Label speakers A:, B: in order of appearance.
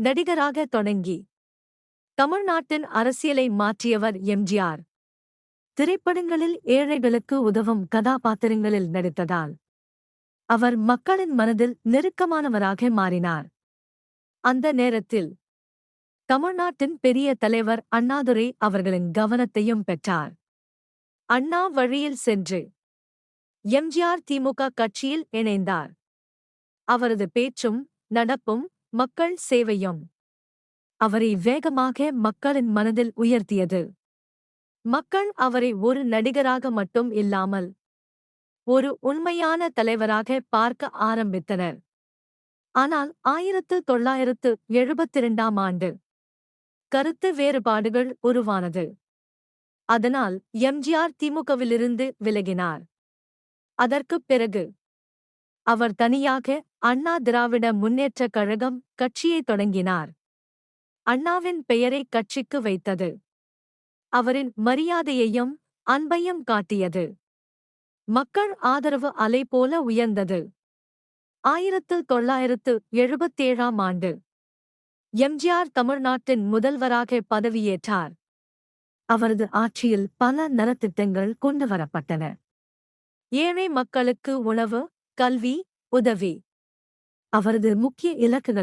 A: நடிகராக தொடங்கி தமிழ்நாட்டின் அரசியலை மாற்றியவர் எம்ஜிஆர். திரைப்படங்களில் ஏழைகளுக்கு உதவும் கதாபாத்திரங்களில் நடித்ததால் அவர் மக்களின் மனதில் நெருக்கமானவராக மாறினார். அந்த நேரத்தில் தமிழ்நாட்டின் பெரிய தலைவர் அண்ணாதுரை அவர்களின் கவனத்தையும் பெற்றார். அண்ணா வழியில் சென்று எம்ஜிஆர் திமுக கட்சியில் இணைந்தார். அவரது பேச்சும் நடப்பும் மக்கள் சேவையும் அவரை வேகமாக மக்களின் மனதில் உயர்த்தியது. மக்கள் அவரை ஒரு நடிகராக மட்டும் இல்லாமல் ஒரு உண்மையான தலைவராக பார்க்க ஆரம்பித்தனர். ஆனால் 1972ஆம் ஆண்டு கருத்து வேறுபாடுகள் உருவானது. அதனால் எம்ஜிஆர் திமுகவிலிருந்து விலகினார். அதற்குப் பிறகு அவர் தனியாக அண்ணா திராவிட முன்னேற்றக் கழகம் கட்சியை தொடங்கினார். அண்ணாவின் பெயரை கட்சிக்கு வைத்தது அவரின் மரியாதையையும் அன்பையும் காட்டியது. மக்கள் ஆதரவு அலை போல உயர்ந்தது. 1977ஆம் ஆண்டு எம்ஜிஆர் தமிழ்நாட்டின் முதல்வராக பதவியேற்றார். அவரது ஆட்சியில் பல நலத்திட்டங்கள் கொண்டுவரப்பட்டன. ஏழை மக்களுக்கு உணவு, கல்வி, உதவி அவரது முக்கிய இலக்குகள்.